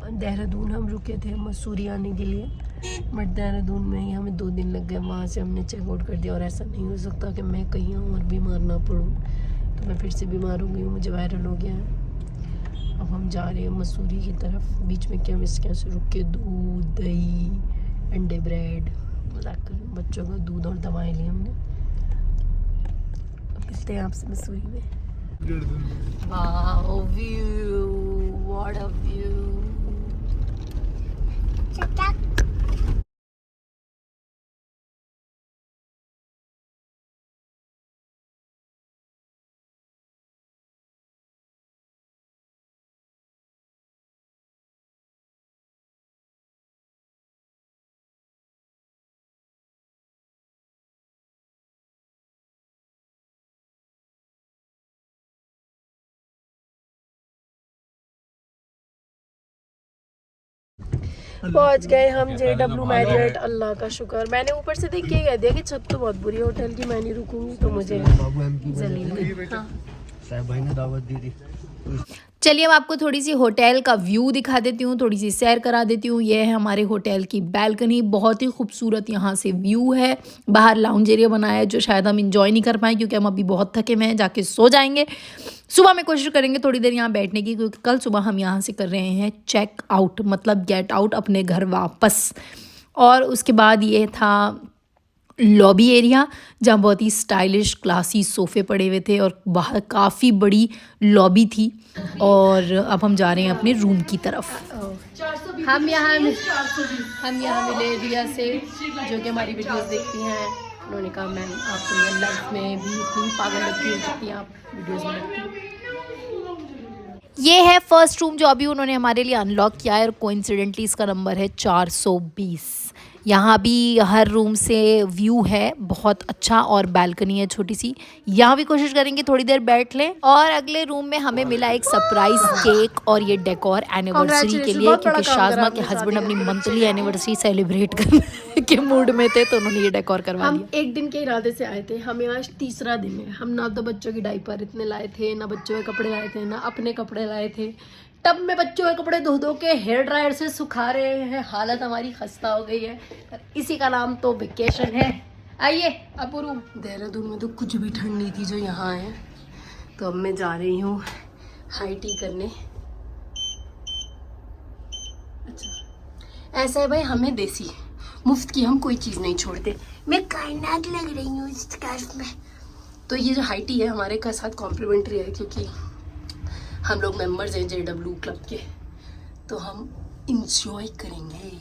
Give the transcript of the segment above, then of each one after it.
देहरादून हम रुके थे मसूरी आने के लिए, बट देहरादून में ही हमें 2 दिन लग गए। वहाँ से हमने चेकआउट कर दिया और ऐसा नहीं हो सकता कि मैं कहीं और बीमार ना पड़ूँ, तो मैं फिर से बीमार हो गई हूँ, मुझे वायरल हो गया है। अब हम जा रहे हैं मसूरी की तरफ। बीच में कैसे रुक के दूध, दही, अंडे, ब्रेड, मजाक कर बच्चों का दूध और दवाएं ली हमने। अब मिलते हैं आपसे मसूरी में। Wow view, what a view. पहुंच गए हम JW मैरियट। अल्लाह का शुक्र। मैंने ऊपर से देख के कह दिया कि छत तो बहुत बुरी है होटल की, मैं नहीं रुकूंगी, तो मुझे जलील भाई ने दावत दी थी। चलिए अब आपको थोड़ी सी होटल का व्यू दिखा देती हूँ, थोड़ी सी सैर करा देती हूँ। ये है हमारे होटल की बैल्कनी, बहुत ही खूबसूरत यहाँ से व्यू है। बाहर लाउंज एरिया बनाया है जो शायद हम इंजॉय नहीं कर पाए क्योंकि हम अभी बहुत थके हुए हैं, जाके सो जाएंगे। सुबह में कोशिश करेंगे थोड़ी देर यहाँ बैठने की, क्योंकि कल सुबह हम यहाँ से कर रहे हैं चेक आउट, मतलब गेट आउट, अपने घर वापस। और उसके बाद ये था लॉबी एरिया जहाँ बहुत ही स्टाइलिश क्लासी सोफ़े पड़े हुए थे और बाहर काफ़ी बड़ी लॉबी थी। और अब हम जा रहे हैं अपने रूम की तरफ। हम यहाँ मिले रिया से, जो कि हमारी वीडियोस देखती हैं। उन्होंने कहा मैम आप रियल लाइफ में भी इतनी पागल लगती हो जितनी आप वीडियोस में लगती हो। ये है फर्स्ट रूम जो अभी उन्होंने हमारे लिए अनलॉक किया है और कोइंसिडेंटली इसका नंबर है 420। यहाँ भी हर रूम से व्यू है बहुत अच्छा और बैल्कनी है छोटी सी, यहाँ भी कोशिश करेंगे थोड़ी देर बैठ लें। और अगले रूम में हमें मिला एक सरप्राइज केक और ये डेकोर एनिवर्सरी के लिए, क्योंकि शाज़मा के हस्बैंड अपनी मंथली एनिवर्सरी सेलिब्रेट करने के मूड में थे तो उन्होंने ये डेकोर करवा दिया। हम एक दिन के इरादे से आए थे, हमें आज तीसरा दिन है। हम ना तो बच्चों की डायपर इतने लाए थे, ना बच्चों के कपड़े लाए थे, ना अपने कपड़े लाए थे। टब में बच्चों के कपड़े धो धो के हेयर ड्रायर से सुखा रहे हैं, हालत हमारी खस्ता हो गई है। इसी का नाम तो वेकेशन है। आइए अपूर्व। देहरादून में तो कुछ भी ठंड नहीं थी जो यहाँ है, तो अब मैं जा रही हूँ हाई टी करने। अच्छा ऐसा है भाई, हमें देसी मुफ्त की हम कोई चीज़ नहीं छोड़ते। मैं कायनात लग रही हूँ इस स्कार्फ में। तो ये जो हाई टी है हमारे का साथ कॉम्प्लीमेंट्री है, क्योंकि हम लोग मेंबर्स हैं JW क्लब के, तो हम इंजॉय करेंगे।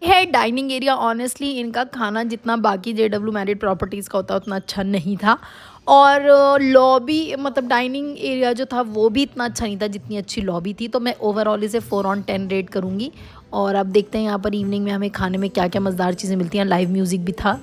है डाइनिंग एरिया। ऑनेस्टली इनका खाना जितना बाकी JW मैरिड प्रॉपर्टीज़ का होता है उतना अच्छा नहीं था, और लॉबी मतलब डाइनिंग एरिया जो था वो भी इतना अच्छा नहीं था जितनी अच्छी लॉबी थी। तो मैं ओवरऑल इसे 4/10 रेट करूँगी। और अब देखते हैं यहाँ पर इवनिंग में हमें खाने में क्या क्या मज़ेदार चीज़ें मिलती हैं। लाइव म्यूज़िक भी था।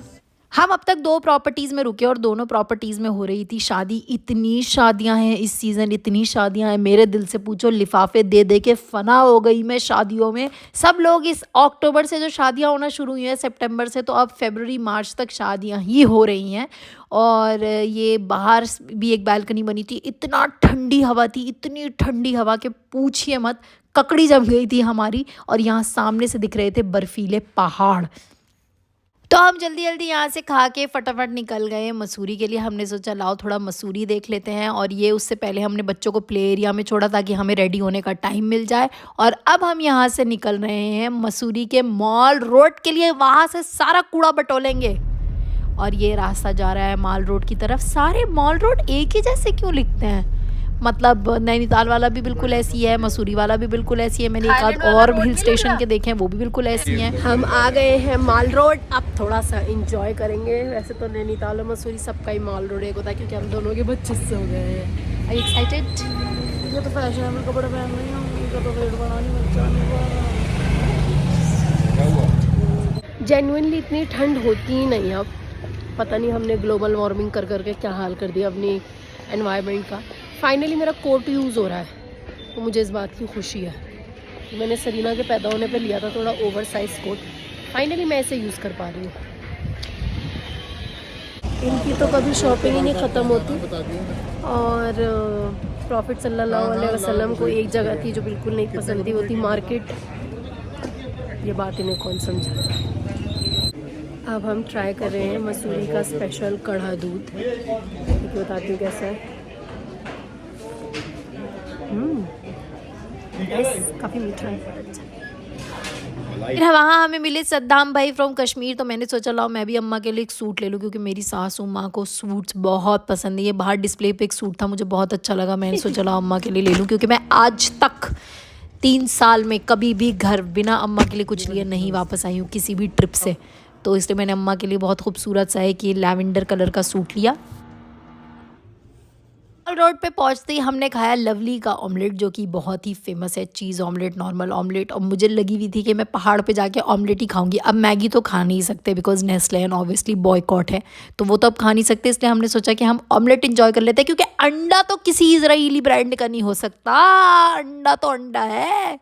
हम अब तक 2 प्रॉपर्टीज़ में रुके और दोनों प्रॉपर्टीज़ में हो रही थी शादी। इतनी शादियां हैं इस सीज़न, इतनी शादियां हैं, मेरे दिल से पूछो, लिफाफे दे दे के फना हो गई मैं शादियों में। सब लोग इस अक्टूबर से जो शादियां होना शुरू हुई हैं, सितंबर से, तो अब फरवरी मार्च तक शादियां ही हो रही हैं। और ये बाहर भी एक बालकनी बनी थी, इतना ठंडी हवा थी, इतनी ठंडी हवा के पूछिए मत, ककड़ी जम गई थी हमारी। और यहाँ सामने से दिख रहे थे बर्फीले पहाड़। तो हम जल्दी जल्दी यहाँ से खा के फटाफट निकल गए मसूरी के लिए। हमने सोचा लाओ थोड़ा मसूरी देख लेते हैं, और ये उससे पहले हमने बच्चों को प्ले एरिया में छोड़ा ताकि हमें रेडी होने का टाइम मिल जाए। और अब हम यहाँ से निकल रहे हैं मसूरी के मॉल रोड के लिए, वहाँ से सारा कूड़ा बटोलेंगे। और ये रास्ता जा रहा है माल रोड की तरफ। सारे मॉल रोड एक ही जैसे क्यों लिखते हैं? मतलब नैनीताल वाला भी बिल्कुल ऐसी है, मसूरी वाला भी बिल्कुल ऐसी है, मैंने एक आध और हिल स्टेशन के देखे हैं वो भी बिल्कुल ऐसी हैं। हम आ गए हैं माल रोड, अब थोड़ा सा इंजॉय करेंगे। वैसे तो नैनीताल और मसूरी सबका ही माल रोड एक होता है, क्योंकि हम दोनों के बच्चे से हो गए हैं। Are you excited? ये तो फैशनेबल कपड़े पहन रही हूँ, इनका तो वेट बनानी बच्चा। जेन्युइनली इतनी ठंड होती ही नहीं अब, पता नहीं हमने ग्लोबल वार्मिंग कर करके क्या हाल कर दिया अपनी एनवायरनमेंट का। फाइनली मेरा कोट यूज़ हो रहा है, तो मुझे इस बात की खुशी है। मैंने सरीना के पैदा होने पे लिया था थोड़ा ओवर साइज कोट, फाइनली मैं इसे यूज़ कर पा रही हूँ। इनकी तो कभी शॉपिंग ही नहीं ख़त्म होती। और प्रॉफिट सल्लल्लाहु अलैहि वसल्लम को एक जगह थी जो बिल्कुल नहीं पसंद थी, वो थी मार्केट। ये बात इन्हें कौन समझा। अब हम ट्राई कर रहे हैं मसूरी का स्पेशल कढ़ा दूध। देखिए बताती हूँ कैसा है। काफ़ी मीठा है। फिर वहाँ हमें मिले सद्दाम भाई फ्रॉम कश्मीर, तो मैंने सोचा लाओ मैं भी अम्मा के लिए एक सूट ले लूँ, क्योंकि मेरी सासू माँ को सूट्स बहुत पसंद है। ये बाहर डिस्प्ले पे एक सूट था, मुझे बहुत अच्छा लगा, मैंने सोचा लाओ अम्मा के लिए ले लूँ, क्योंकि मैं आज तक 3 साल में कभी भी घर बिना अम्मा के लिए कुछ लिए नहीं वापस आई हूँ किसी भी ट्रिप से। तो इसलिए मैंने अम्मा के लिए बहुत खूबसूरत सा है कि लैवेंडर कलर का सूट लिया। रोड पे पहुंचते ही हमने खाया लवली का ऑमलेट, जो कि बहुत ही फेमस है, चीज़ ऑमलेट, नॉर्मल ऑमलेट। और मुझे लगी हुई थी कि मैं पहाड़ पे जाके ऑमलेट ही खाऊंगी। अब मैगी तो खा नहीं सकते because Nestle and obviously boycott है, तो वो तो अब खा नहीं सकते, इसलिए हमने सोचा कि हम ऑमलेट इंजॉय कर लेते हैं, क्योंकि अंडा तो किसी इजराइली ब्रांड का नहीं हो सकता, अंडा तो अंडा है।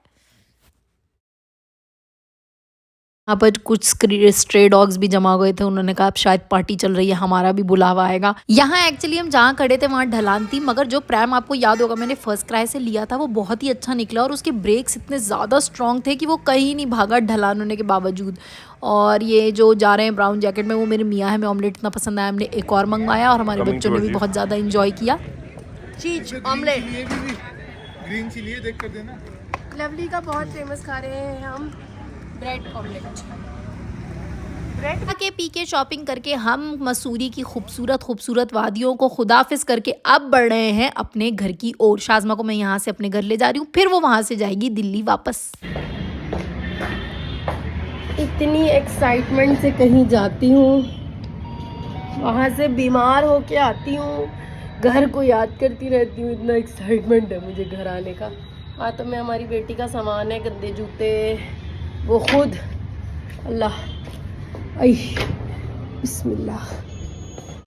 यहाँ पर कुछ स्ट्रे डॉग्स भी जमा हुए थे, उन्होंने कहा अब शायद पार्टी चल रही है, हमारा भी बुलावा आएगा। यहाँ एक्चुअली हम जहाँ खड़े थे वहाँ ढलान थी, मगर जो प्रैम आपको याद होगा मैंने फर्स्ट क्राई से लिया था वो बहुत ही अच्छा निकला, और उसके ब्रेक्स इतने ज़्यादा स्ट्रॉन्ग थे कि वो कहीं नहीं भागा ढलान होने के बावजूद। और ये जो जा रहे हैं ब्राउन जैकेट में वो मेरे मियाँ है, हमें ऑमलेट इतना पसंद आया, हमने एक और मंगवाया, और हमारे बच्चों ने भी बहुत ज़्यादा इंजॉय किया। चीज ऑमलेट ग्रीन चिली है, देख कर देना। लवली का बहुत फेमस खा रहे हैं हम ब्रेड ऑमलेट। ब्रेड के पी के शॉपिंग करके हम मसूरी की खूबसूरत वादियों को खुदाफिज करके अब बढ़ रहे हैं अपने घर की ओर। शाज़मा को मैं यहाँ से अपने घर ले जा रही हूँ, फिर वो वहाँ से जाएगी दिल्ली वापस। इतनी एक्साइटमेंट से कहीं जाती हूँ, वहाँ से बीमार होके आती हूँ, घर को याद करती रहती हूँ, इतना एक्साइटमेंट है मुझे घर आने का। हाँ, तो मैं हमारी बेटी का सामान है, गंदे जूते वो खुद, अल्लाह, बिस्मिल्लाह।